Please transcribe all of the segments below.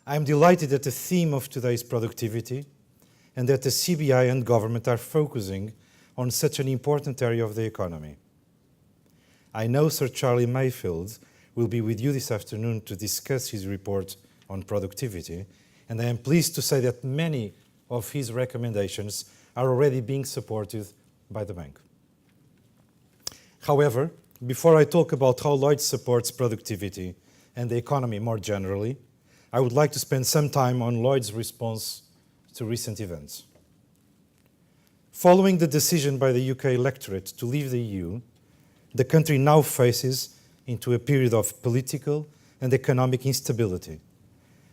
I am delighted that the theme of today is productivity and that the CBI and government are focusing on such an important area of the economy. I know Sir Charlie Mayfield will be with you this afternoon to discuss his report on productivity, and I am pleased to say that many of his recommendations are already being supported by the bank. However, before I talk about how Lloyds supports productivity and the economy more generally, I would like to spend some time on Lloyds' response to recent events. Following the decision by the UK electorate to leave the EU, the country now faces into a period of political and economic instability.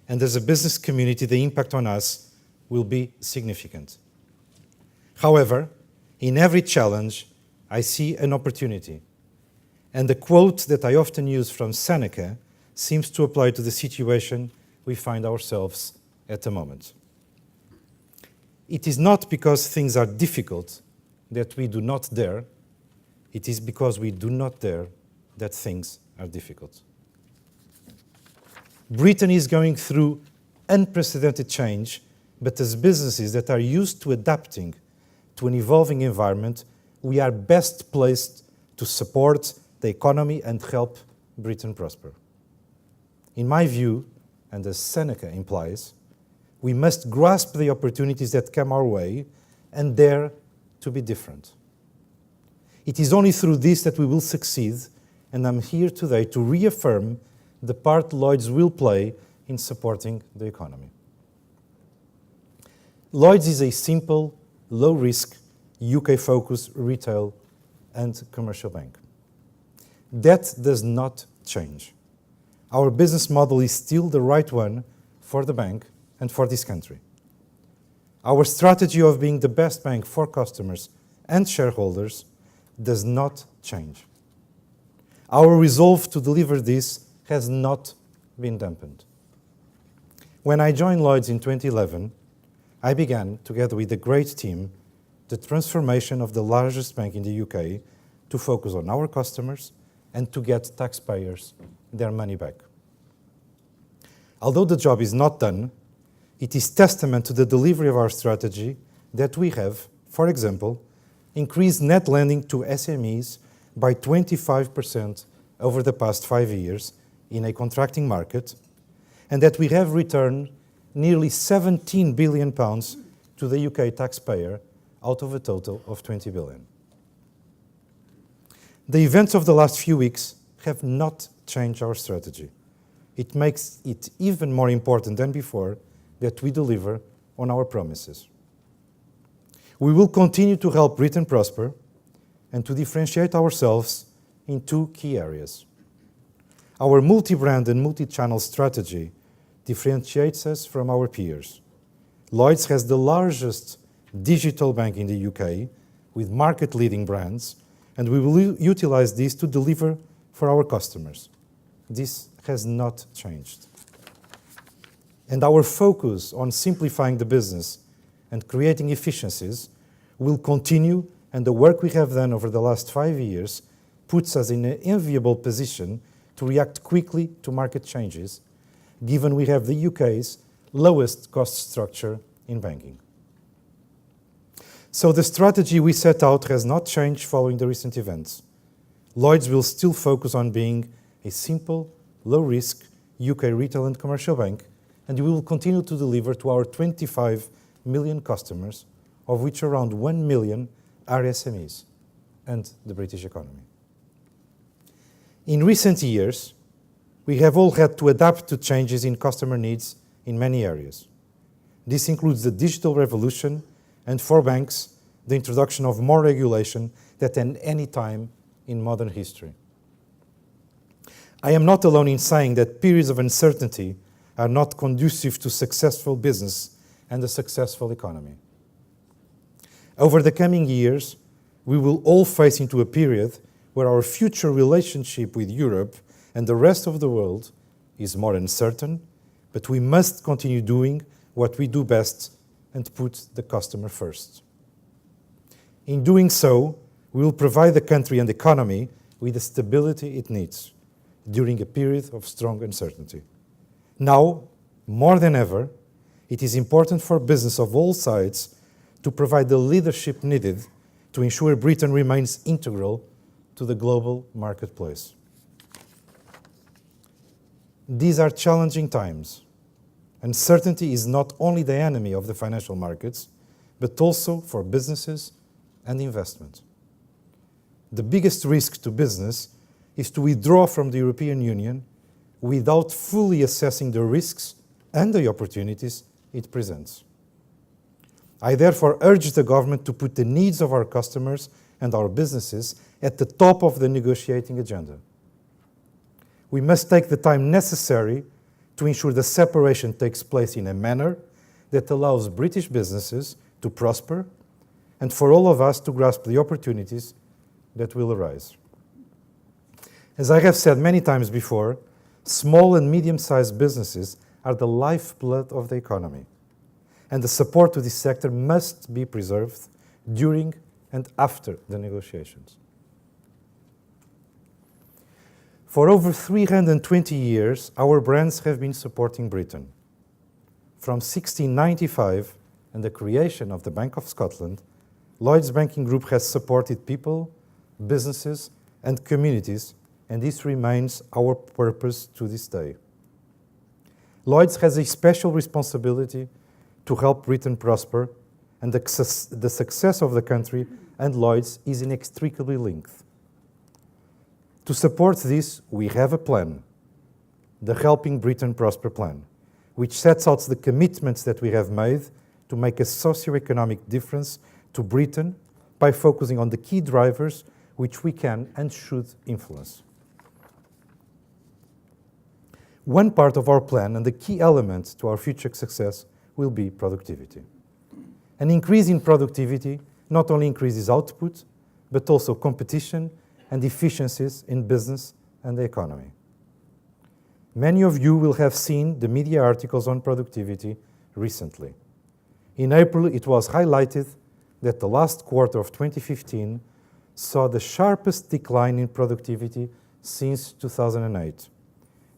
And as a business community, the impact on us will be significant. However, in every challenge, I see an opportunity. And the quote that I often use from Seneca seems to apply to the situation we find ourselves at the moment. It is not because things are difficult that we do not dare. It is because we do not dare that things are difficult. Britain is going through unprecedented change, but as businesses that are used to adapting to an evolving environment, we are best placed to support the economy and help Britain prosper. In my view, and as Seneca implies, we must grasp the opportunities that come our way and dare to be different. It is only through this that we will succeed, and I'm here today to reaffirm the part Lloyds will play in supporting the economy. Lloyds is a simple, low-risk, UK-focused retail and commercial bank. That does not change. Our business model is still the right one for the bank and for this country. Our strategy of being the best bank for customers and shareholders does not change. Our resolve to deliver this has not been dampened. When I joined Lloyds in 2011, I began, together with a great team, the transformation of the largest bank in the UK to focus on our customers and to get taxpayers their money back. Although the job is not done, it is testament to the delivery of our strategy that we have, for example, increased net lending to SMEs by 25% over the past 5 years in a contracting market, and that we have returned nearly £17 billion to the UK taxpayer out of a total of £20 billion. The events of the last few weeks have not changed our strategy. It makes it even more important than before that we deliver on our promises. We will continue to help Britain prosper and to differentiate ourselves in two key areas. Our multi-brand and multi-channel strategy differentiates us from our peers. Lloyds has the largest digital bank in the UK with market-leading brands, and we will utilize this to deliver for our customers. This has not changed. And our focus on simplifying the business and creating efficiencies will continue, and the work we have done over the last 5 years puts us in an enviable position to react quickly to market changes, given we have the UK's lowest cost structure in banking. So the strategy we set out has not changed following the recent events. Lloyds will still focus on being a simple, low-risk UK retail and commercial bank, and we will continue to deliver to our 25 million customers, of which around 1 million are SMEs, and the British economy. In recent years, we have all had to adapt to changes in customer needs in many areas. This includes the digital revolution and, for banks, the introduction of more regulation than at any time in modern history. I am not alone in saying that periods of uncertainty are not conducive to successful business and a successful economy. Over the coming years, we will all face into a period where our future relationship with Europe and the rest of the world is more uncertain, but we must continue doing what we do best and put the customer first. In doing so, we will provide the country and economy with the stability it needs during a period of strong uncertainty. Now, More than ever, it is important for business of all sides to provide the leadership needed to ensure Britain remains integral to the global marketplace. These are challenging times. Uncertainty is not only the enemy of the financial markets, but also for businesses and investment. The biggest risk to business is to withdraw from the European Union without fully assessing the risks and the opportunities it presents. I therefore urge the government to put the needs of our customers and our businesses at the top of the negotiating agenda. We must take the time necessary to ensure the separation takes place in a manner that allows British businesses to prosper and for all of us to grasp the opportunities that will arise. As I have said many times before, small and medium-sized businesses are the lifeblood of the economy, and the support to this sector must be preserved during and after the negotiations. For over 320 years, our brands have been supporting Britain. From 1695 and the creation of the Bank of Scotland, Lloyds Banking Group has supported people, businesses, and communities, and this remains our purpose to this day. Lloyds has a special responsibility to help Britain prosper, and the success of the country and Lloyds is inextricably linked. To support this, we have a plan, the Helping Britain Prosper Plan, which sets out the commitments that we have made to make a socio-economic difference to Britain by focusing on the key drivers which we can and should influence. One part of our plan and the key element to our future success will be productivity. An increase in productivity not only increases output, but also competition and efficiencies in business and the economy. Many of you will have seen the media articles on productivity recently. In April, it was highlighted that the last quarter of 2015 saw the sharpest decline in productivity since 2008.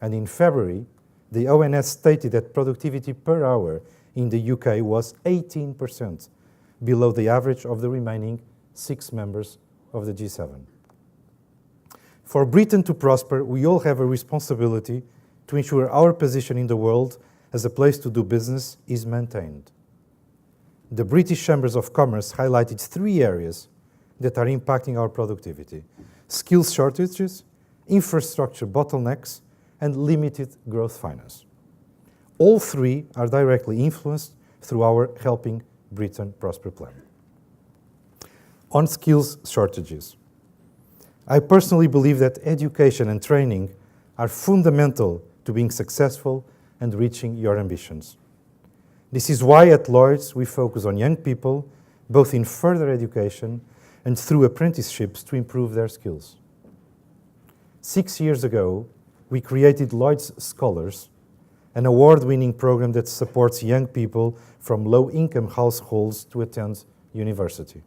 And in February, the ONS stated that productivity per hour in the UK was 18% below the average of the remaining 6 members of the G7. For Britain to prosper, we all have a responsibility to ensure our position in the world as a place to do business is maintained. The British Chambers of Commerce highlighted 3 areas that are impacting our productivity: skills shortages, infrastructure bottlenecks, and limited growth finance. All 3 are directly influenced through our Helping Britain Prosper plan. On skills shortages, I personally believe that education and training are fundamental to being successful and reaching your ambitions. This is why at Lloyds we focus on young people, both in further education and through apprenticeships to improve their skills. 6 years ago, we created Lloyds Scholars, an award-winning program that supports young people from low-income households to attend university.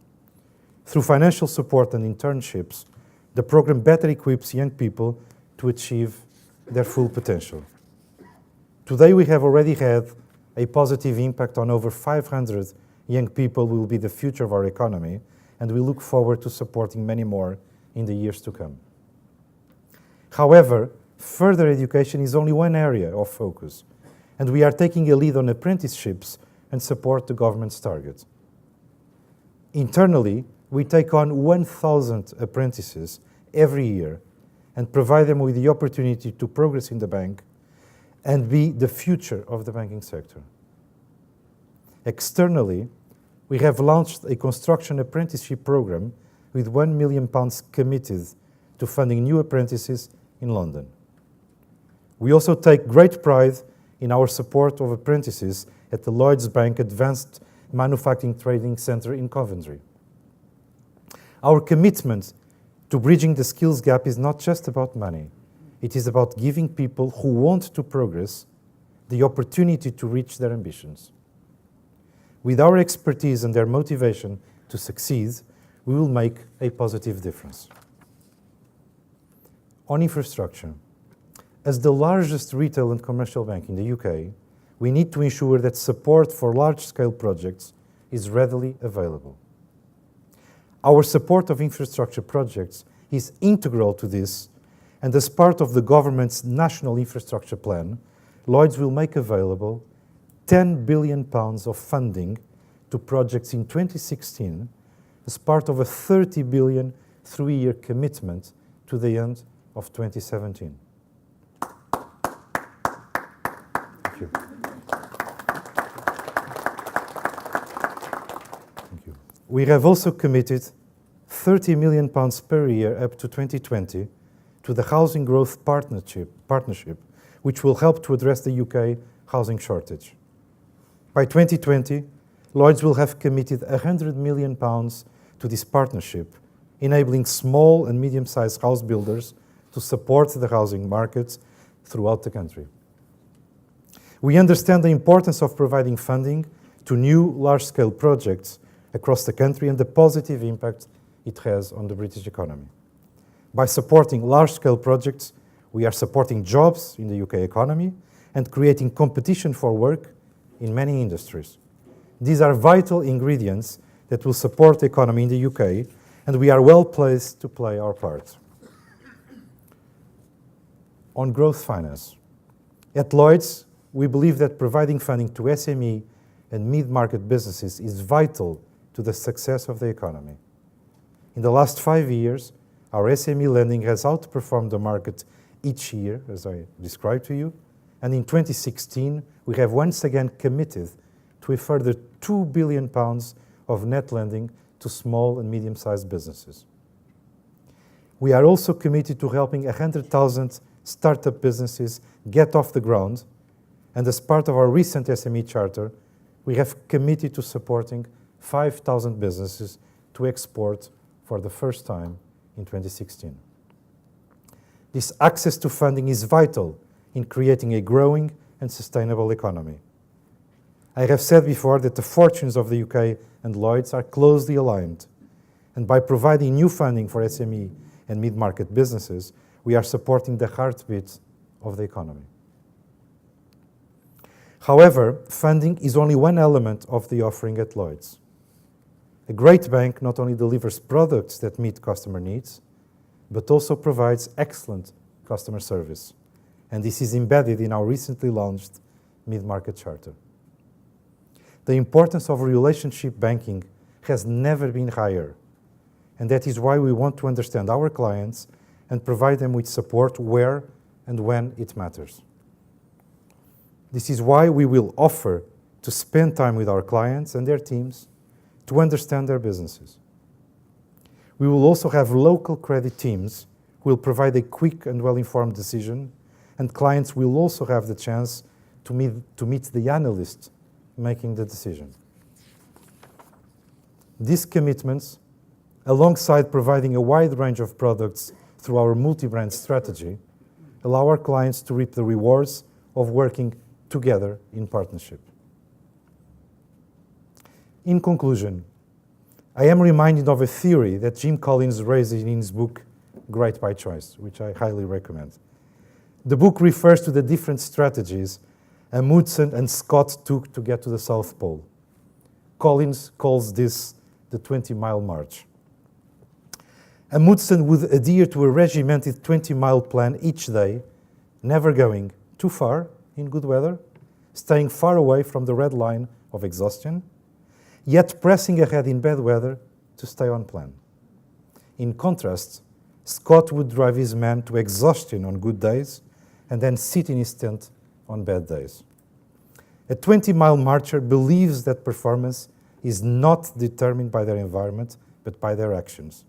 Through financial support and internships, the program better equips young people to achieve their full potential. Today, we have already had a positive impact on over 500 young people who will be the future of our economy, and we look forward to supporting many more in the years to come. However, further education is only one area of focus, and we are taking a lead on apprenticeships and support the government's target. Internally, we take on 1,000 apprentices every year and provide them with the opportunity to progress in the bank and be the future of the banking sector. Externally, we have launched a construction apprenticeship program with £1 million committed to funding new apprentices in London. We also take great pride in our support of apprentices at the Lloyds Bank Advanced Manufacturing Training Centre in Coventry. Our commitment to bridging the skills gap is not just about money. It is about giving people who want to progress the opportunity to reach their ambitions. With our expertise and their motivation to succeed, we will make a positive difference. On infrastructure, as the largest retail and commercial bank in the UK, we need to ensure that support for large-scale projects is readily available. Our support of infrastructure projects is integral to this, and as part of the government's National Infrastructure Plan, Lloyds will make available £10 billion of funding to projects in 2016 as part of a £30 billion three-year commitment to the end of 2017. Thank you. Thank you. We have also committed £30 million per year up to 2020 to the Housing Growth Partnership, which will help to address the UK housing shortage. By 2020, Lloyds will have committed £100 million to this partnership, enabling small and medium-sized house builders to support the housing markets throughout the country. We understand the importance of providing funding to new large-scale projects across the country and the positive impact it has on the British economy. By supporting large-scale projects, we are supporting jobs in the UK economy and creating competition for work in many industries. These are vital ingredients that will support the economy in the UK, and we are well placed to play our part. On growth finance. At Lloyds, we believe that providing funding to SME and mid-market businesses is vital to the success of the economy. In the last 5 years, our SME lending has outperformed the market each year, as I described to you, and in 2016, we have once again committed to a further £2 billion of net lending to small and medium-sized businesses. We are also committed to helping 100,000 startup businesses get off the ground, and as part of our recent SME charter, we have committed to supporting 5,000 businesses to export for the first time in 2016. This access to funding is vital in creating a growing and sustainable economy. I have said before that the fortunes of the UK and Lloyds are closely aligned, and by providing new funding for SME and mid-market businesses, we are supporting the heartbeat of the economy. However, funding is only one element of the offering at Lloyds. A great bank not only delivers products that meet customer needs, but also provides excellent customer service. And this is embedded in our recently launched mid-market charter. The importance of relationship banking has never been higher, and that is why we want to understand our clients and provide them with support where and when it matters. This is why we will offer to spend time with our clients and their teams to understand their businesses. We will also have local credit teams who will provide a quick and well-informed decision, and clients will also have the chance to meet the analyst making the decision. These commitments, alongside providing a wide range of products through our multi-brand strategy, allow our clients to reap the rewards of working together in partnership. In conclusion, I am reminded of a theory that Jim Collins raised in his book, Great by Choice, which I highly recommend. The book refers to the different strategies Amundsen and Scott took to get to the South Pole. Collins calls this the 20-mile march. Amundsen would adhere to a regimented 20-mile plan each day, never going too far in good weather, staying far away from the red line of exhaustion, yet pressing ahead in bad weather to stay on plan. In contrast, Scott would drive his men to exhaustion on good days and then sit in his tent on bad days. A 20-mile marcher believes that performance is not determined by their environment, but by their actions,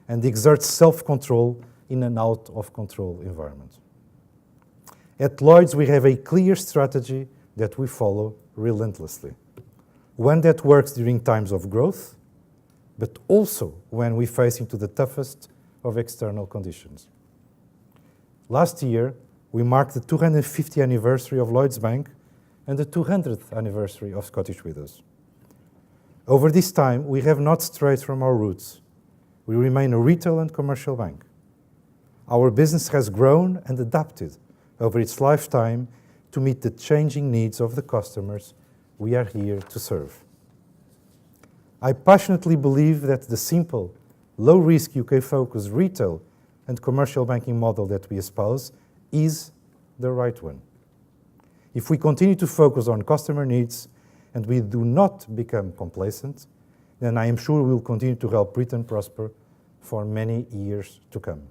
and exerts self-control in an out-of-control environment. At Lloyds, we have a clear strategy that we follow relentlessly, one that works during times of growth, but also when we face into the toughest of external conditions. Last year, we marked the 250th anniversary of Lloyds Bank and the 200th anniversary of Scottish Widows. Over this time, we have not strayed from our roots. We remain a retail and commercial bank. Our business has grown and adapted over its lifetime to meet the changing needs of the customers we are here to serve. I passionately believe that the simple, low-risk UK-focused retail and commercial banking model that we espouse is the right one. If we continue to focus on customer needs and we do not become complacent, then I am sure we will continue to help Britain prosper for many years to come.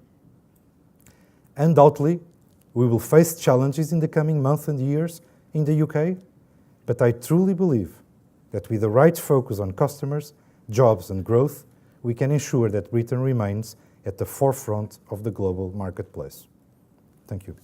Undoubtedly, we will face challenges in the coming months and years in the UK, but I truly believe that with the right focus on customers, jobs and growth, we can ensure that Britain remains at the forefront of the global marketplace. Thank you.